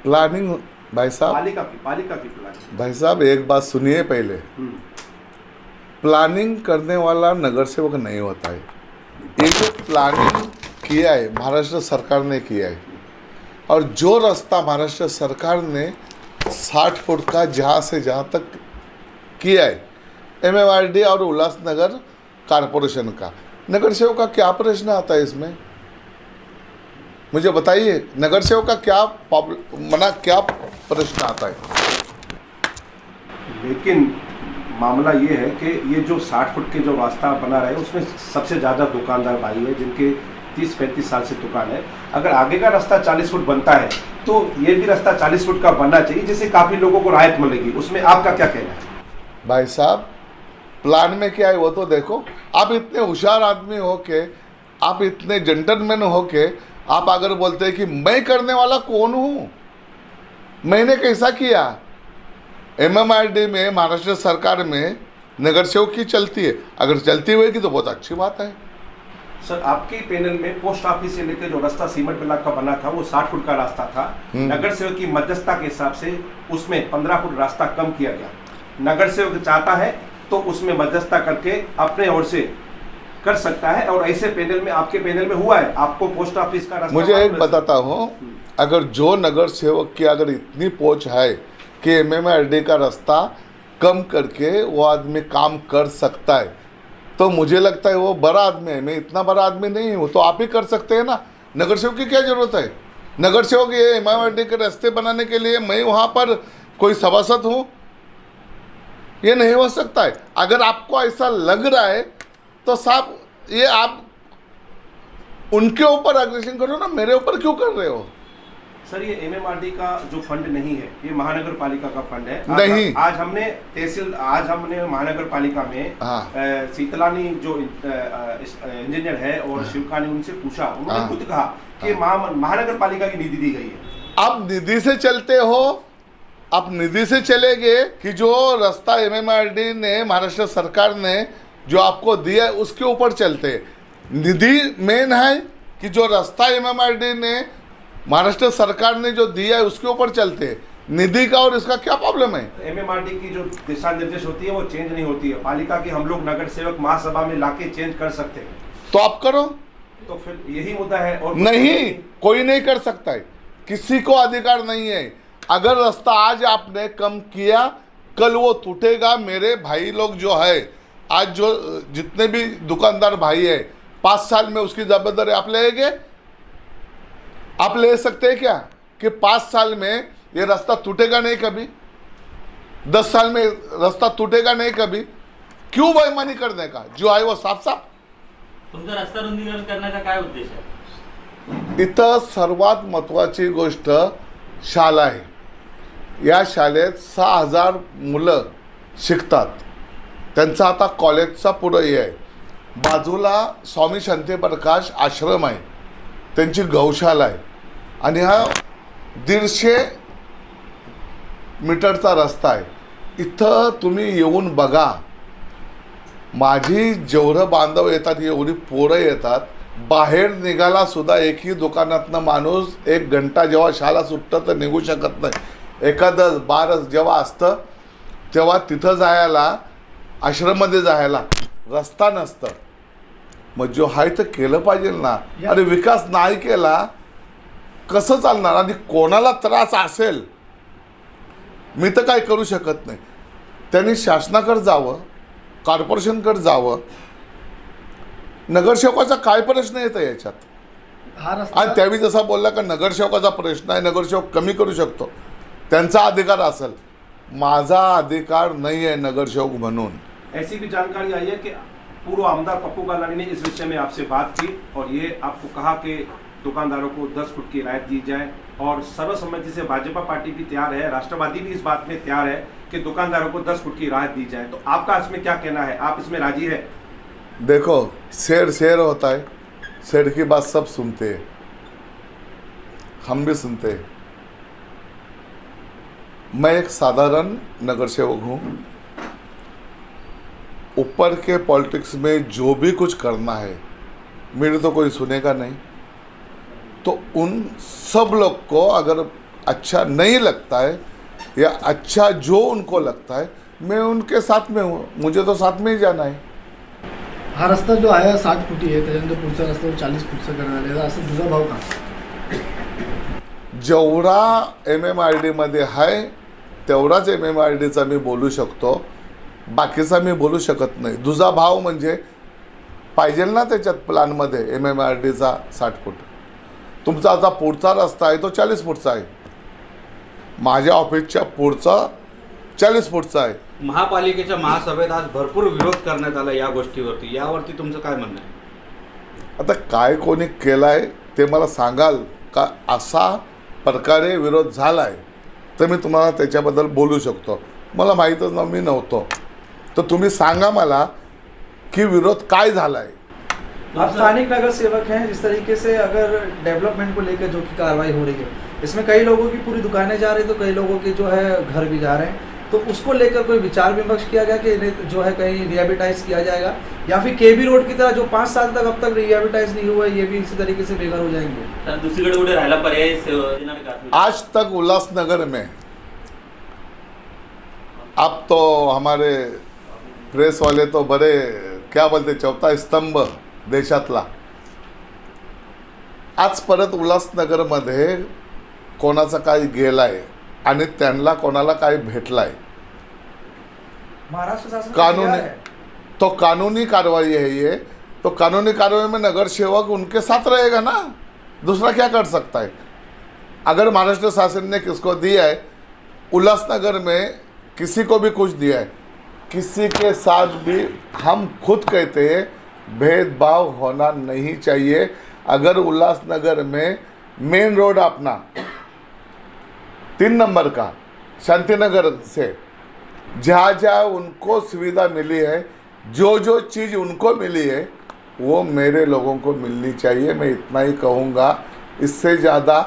Planning भाई साहब, पालिका की प्लानिंग। भाई साहब एक बात सुनिए पहले, प्लानिंग करने वाला नगर सेवक नहीं होता है। ये जो प्लानिंग किया है महाराष्ट्र सरकार ने किया है, और जो रास्ता महाराष्ट्र सरकार ने 60 फुट का जहाँ से जहाँ तक किया है, MMRD और उल्लासनगर कारपोरेशन का, नगर सेवक का क्या प्रश्न आता है इसमें? मुझे बताइए, नगर सेवक का क्या क्या प्रश्न आता है? लेकिन मामला ये है कि ये जो 60 फुट के जो रास्ता बना रहे हैं उसमें सबसे ज़्यादा दुकानदार भाई है जिनके 30-35 साल से दुकान है। अगर आगे का रास्ता 40 फुट बनता है तो ये भी रास्ता 40 फुट का बनना चाहिए, जिससे काफ़ी लोगों को राहत मिलेगी। उसमें आपका क्या कहना है? भाई साहब प्लान में क्या है वो तो देखो। आप इतने होशियार आदमी हो के, आप इतने जेंटलमैन हो के, आप अगर बोलते हैं कि मैं करने वाला कौन हूँ, मैंने कैसा किया? MMRD में महाराष्ट्र सरकार में नगर सेवक की चलती है, अगर चलती होगी तो बहुत अच्छी बात है। सर आपके पैनल में पोस्ट ऑफिस से लेकर जो रास्ता सीमेंट ब्लॉक का बना था वो 60 फुट का रास्ता था। नगर सेवक की मध्यस्थता के हिसाब से उसमें 15 फुट रास्ता कम किया गया। नगर सेवक चाहता है तो उसमें मध्यस्थता करके अपने ओर से कर सकता है, और ऐसे पैनल में आपके पैनल में हुआ है। आपको पोस्ट ऑफिस का रास्ता मुझे एक बताता हूँ, अगर जो नगर सेवक की अगर इतनी पहुँच है कि MMRD का रास्ता कम करके वो आदमी काम कर सकता है, तो मुझे लगता है वो बड़ा आदमी है। मैं इतना बड़ा आदमी नहीं हूँ, तो आप ही कर सकते हैं ना। नगर सेवक की क्या ज़रूरत है? नगर सेवक ये MMRD के रास्ते बनाने के लिए मैं वहाँ पर कोई सभासद हूँ? ये नहीं हो सकता है। अगर आपको ऐसा लग रहा है तो साहब ये आप उनके ऊपर अग्रेशन करो ना, मेरे ऊपर क्यों कर रहे हो? सर ये MMRD का जो फंड नहीं है, ये महानगर पालिका का फंड है। नहीं, आज हमने महानगर पालिका में शीतलानी जो इंजीनियर है और शिवका ने उनसे पूछा, उन्होंने खुद कहा कि महानगर पालिका की निधि दी गई है। आप निधि से चलते हो, आप निधि से चलेंगे कि जो रास्ता MMRD ने महाराष्ट्र सरकार ने जो आपको दिया है उसके ऊपर चलते? निधि मेन है कि जो रास्ता MMRD ने महाराष्ट्र सरकार ने जो दिया है उसके ऊपर चलते? निधि का और इसका क्या प्रॉब्लम है? MMRD की जो दिशा निर्देश होती है वो चेंज नहीं होती है। पालिका की हम लोग नगर सेवक महासभा में लाके चेंज कर सकते हैं। तो आप करो। तो फिर यही मुद्दा है। और नहीं, कोई नहीं कर सकता है, किसी को अधिकार नहीं है। अगर रास्ता आज आपने कम किया, कल वो टूटेगा। मेरे भाई लोग जो है, आज जो जितने भी दुकानदार भाई है, 5 साल में उसकी जवाबदारी आप लेंगे? आप ले सकते हैं क्या कि 5 साल में ये रास्ता टूटेगा नहीं कभी? 10 साल में रास्ता टूटेगा नहीं कभी? क्यों बेईमानी करने का? जो आहे वो साफ साफ। तुमचा रस्ता रुंदीकरण करण्याचा काय उद्देश आहे? इथं सर्वात महत्त्वाची गोष्ट शाळा आहे। या शाळेत 6000 मुलं शिकतात, त्यांचा आता कॉलेजचा पुढं हे आहे। बाजूला स्वामी शांतीप्रकाश आश्रम आहे, त्यांची गौशाला आहे, आणि हा 150 मीटरचा रस्ता आहे। इथं तुम्ही येऊन बघा, माझी जेवढं बांधव येतात एवढी पोरं येतात, बाहेर निघाला सुद्धा एकही दुकानातनं माणूस 1 घंटा जेव्हा शाळा सुटतं तर निघू शकत नाही। एखादं बारस जेव्हा असतं तेव्हा तिथं जायला, आश्रममध्ये जायला रस्ता नसतं। मग जो आहे तर केलं पाहिजे ना। अरे विकास नाही केला कसं चालणार? आणि कोणाला त्रास असेल, मी तर काय करू शकत नाही। त्यांनी शासनाकडे जावं, कॉर्पोरेशनकडे जावं। नगरसेवकाचा काय प्रश्न येतो याच्यात? आणि त्यावेळी जसा बोलला का नगरसेवकाचा प्रश्न आहे, नगरसेवक कमी करू शकतो, त्यांचा अधिकार असेल, माझा अधिकार नहीं है नगरसेवक म्हणून। ऐसी भी जानकारी आई है कि पूर्व आमदार पप्पू गालानी ने इस विषय में आपसे बात की और ये आपको कहा कि दुकानदारों को 10 फुट की राहत दी जाए, और सर्वसम्मति से भाजपा पार्टी भी तैयार है, राष्ट्रवादी भी इस बात में तैयार है कि दुकानदारों को 10 फुट की राहत दी जाए। तो आपका इसमें क्या कहना है? आप इसमें राजी है? देखो, शेर शेर होता है, शेर की बात सब सुनते हैं, हम भी सुनते हैं। मैं एक साधारण नगरसेवक हूँ। ऊपर के पॉलिटिक्स में जो भी कुछ करना है मेरे तो कोई सुनेगा नहीं। तो उन सब लोग को अगर अच्छा नहीं लगता है या अच्छा जो उनको लगता है मैं उनके साथ में हूँ, मुझे तो साथ में ही जाना है. हा रस्ता जो आहे 60 फुटी आहे, त्याच्यानंतर पुढचा रस्ता 40 फुटचा करण्यात आलेला, असं तुझा भाव का? जेवढा MMRD मध्ये आहे तेवढाच MMRDचा मी बोलू शकतो, बाकीचा मी बोलू शकत नाही. दुजा भाव म्हणजे पाहिजे ना त्याच्यात प्लॅनमध्ये MMRDचा 60 फूट. तुमचा आता पुढचा रस्ता आहे तो 40 फूटचा आहे, माझ्या ऑफिसच्या पुढचा 40 फूटचा आहे. महापालिकेच्या महासभेत आज भरपूर विरोध करण्यात आला या गोष्टीवरती, यावरती तुमचं काय म्हणणं आहे? आता काय कोणी केलाय ते मला सांगाल का? असा प्रकारे विरोध झाला आहे तर मी तुम्हाला त्याच्याबद्दल बोलू शकतो. मला माहीतच ना, मी नव्हतो. तर तुम्ही सांगा मला की विरोध काय झाला आहे. आप स्थानिक नगर सेवक हैं, जिस तरीके से अगर डेवलपमेंट को लेकर जो कि कार्रवाई हो रही है, इसमें कई लोगों की पूरी दुकानें जा रही, तो कई लोगों के जो है घर भी जा रहे हैं, तो उसको लेकर कोई विचार विमर्श किया गया कि इन्हें जो है कहीं रिहेबिटाइज किया जाएगा, या फिर केबी रोड की तरह जो 5 साल तक अब तक रिहेबिटाइज नहीं हुआ है, ये भी इसी तरीके से बेघर हो जाएंगे? तर दुसरीकडे कुठे राहायला पर्याय देणार का? आज तक उल्लासनगर में, अब तो हमारे प्रेस वाले तो बड़े क्या बोलते, चौथा स्तंभ देशातला. आज परत उल्हासनगरमध्ये कोणाचा काय गेलाय आणि त्यांना कोणाला काय भेटलाय, महाराष्ट्र शासन कानूनी है। तो कानूनी कार्रवाई है ये. तो कानूनी कार्रवाई में नगर सेवक उनके साथ रहेगा ना, दूसरा क्या कर सकता है. अगर महाराष्ट्र शासन ने किसको दिया है, उल्हासनगर में किसी को भी कुछ दिया है, किसी के साथ भी हम खुद कहते हैं भेदभाव होना नहीं चाहिए. अगर उल्हासनगर में मेन रोड अपना 3 नंबर का शांतिनगर से जहाँ जहाँ उनको सुविधा मिली है, जो जो चीज़ उनको मिली है वो मेरे लोगों को मिलनी चाहिए. मैं इतना ही कहूँगा, इससे ज़्यादा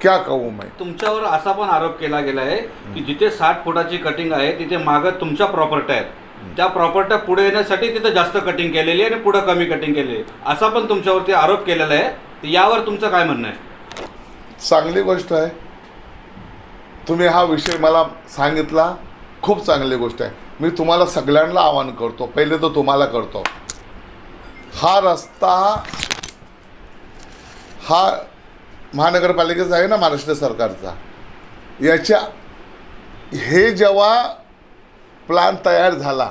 क्या कहूँ मैं. तुमच्यावर असा पण आरोप केला गेला आहे की जिथे 60 फुटाची कटिंग आहे तिथे मागं तुमच्या प्रॉपर्ट्या आहेत, त्या प्रॉपर्ट्या पुढे येण्यासाठी तिथे जास्त कटिंग केलेली आहे आणि पुढे कमी कटिंग केलेली आहे, असा पण तुमच्यावरती आरोप केलेला आहे. तर यावर तुमचं काय म्हणणं आहे? चांगली गोष्ट आहे, तुम्ही हा विषय मला सांगितला, खूप चांगली गोष्ट आहे. मी तुम्हाला सगळ्यांना आवाहन करतो, पहिले तर तुम्हाला करतो, हा रस्ता हा महानगरपालिकेचा आहे ना, महाराष्ट्र सरकारचा. याच्या हे जेव्हा प्लॅन तयार झाला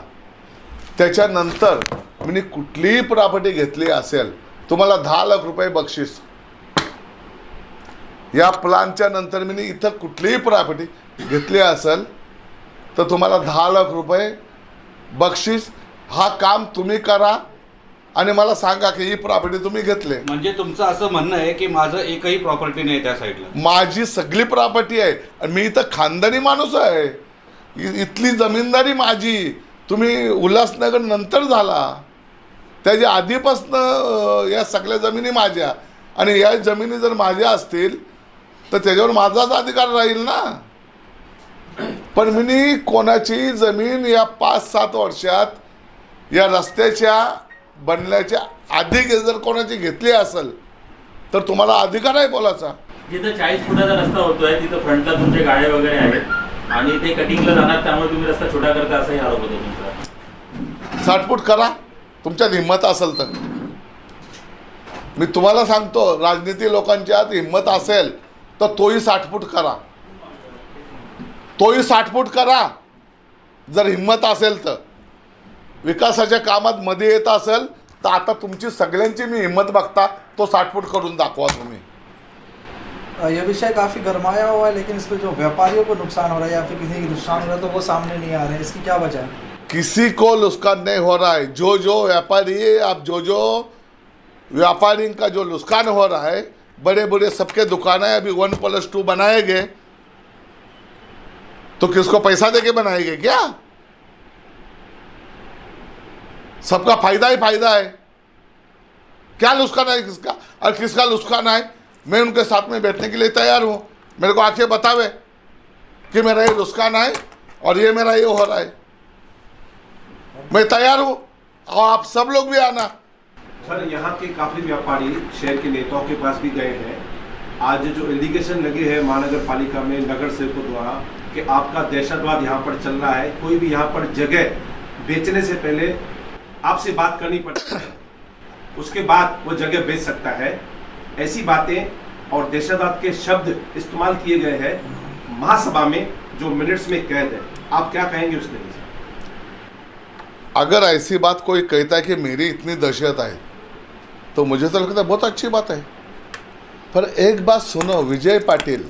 त्याच्यानंतर मी कुठलीही प्रॉपर्टी घेतली असेल तुम्हाला 10 लाख रुपये बक्षीस. या प्लॅनच्या नंतर मी इथं कुठलीही प्रॉपर्टी घेतली असेल तर तुम्हाला 10 लाख रुपये बक्षीस. हा काम तुम्ही करा आणि मला सांगा की ही प्रॉपर्टी तुम्ही घेतले. म्हणजे तुमचं असं म्हणणं आहे की माझं एकही प्रॉपर्टी नाही त्या साईडला? माझी सगळी प्रॉपर्टी आहे आणि मी इथं खानदानी माणूस आहे. इथली जमीनदारी माझी. तुम्ही उल्हासनगर नंतर झाला, त्याच्या आधीपासनं या सगळ्या जमिनी माझ्या, आणि या जमिनी जर माझ्या असतील तर त्याच्यावर माझाच अधिकार राहील ना. पण मी कोणाची जमीन या 5-7 वर्षात या रस्त्याच्या बनल्याच्या आधी जर कोणाची घेतली असेल तर तुम्हाला अधिकार आहे बोलायचा. जिथं 40 फुटाचा रस्ता होतोय तिथं फ्रंटला तुमचे गाड्या वगैरे आहेत आणि ते कटिंगला जाणार, त्यामुळे तुम्ही रस्ता छोटा करता असाही आरोप होतो तुमचा. 60 फूट करा तुमच्यात हिंमत असेल तर. मी तुम्हाला सांगतो, राजनीती लोकांच्यात हिंमत असेल तर तोही 60 फूट करा, तोही 60 फूट करा जर हिंमत असेल तर. विकासाच्या कामात मध्ये येत असेल तर आता तुमची सगळ्यांची मी हिंमत बघता तो 60 फूट करून दाखवा तुम्ही. यह विषय काफ़ी गरमाया हुआ है, लेकिन इस पर जो व्यापारियों को नुकसान हो रहा है या फिर किसी को नुकसान हो रहा है तो वो सामने नहीं आ रहे हैं, इसकी क्या वजह है? किसी को नुकसान नहीं हो रहा है. जो जो व्यापारी है, अब जो जो व्यापारी का जो नुकसान हो रहा है, बड़े बड़े सबके दुकानें अभी 1+2 बनाएंगे तो किसको पैसा देके बनाएंगे क्या? सबका फायदा ही फायदा है. क्या नुकसान है किसका, और किसका नुकसान है? मैं उनके साथ में बैठने के लिए तैयार हूँ. मेरे को आके बतावे कि मेरा ये नुकसान है और ये मेरा ये हो रहा है. मैं तैयार हूँ और आप सब लोग भी आना. सर, यहाँ के काफी व्यापारी शहर के नेताओं के पास भी गए हैं आज जो एलिगेशन लगे हैं महानगर पालिका में नगर सेवकों द्वारा कि आपका दहशतवाद यहाँ पर चल रहा है, कोई भी यहाँ पर जगह बेचने से पहले आपसे बात करनी पड़ती है, उसके बाद वो जगह बेच सकता है, ऐसी बातें और दहशतवाद के शब्द इस्तेमाल किए गए हैं महासभा में, जो मिनट्स में कैद है। आप क्या कहेंगे उसके लिए? अगर ऐसी बात कोई कहता है कि मेरी इतनी दहशत है तो मुझे तो लगता है बहुत अच्छी बात है। पर एक बात सुनो, विजय पाटिल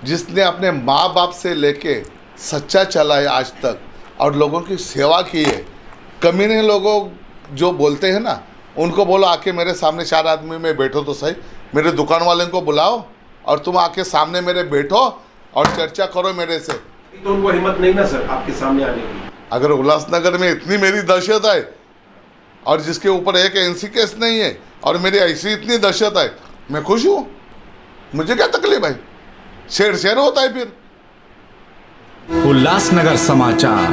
जिसने अपने माँ बाप से लेके सच्चा चला है आज तक और लोगों की सेवा की है, कमीने लोगों जो बोलते हैं ना, उनको बोलो आके मेरे सामने 4 आदमी में बैठो तो सही, मेरे दुकान वाले को बुलाओ और तुम आके सामने मेरे बैठो और चर्चा करो मेरे से। तो उनको हिम्मत नहीं ना सर आपके सामने आने की? अगर उल्लासनगर में इतनी मेरी दहशत है और जिसके ऊपर एक एनसी केस नहीं है और मेरी ऐसी इतनी दहशत है, मैं खुश हूँ, मुझे क्या तकलीफ है? शेर शेर होता है फिर। उल्लासनगर समाचार,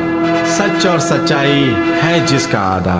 सच और सच्चाई है जिसका आधा।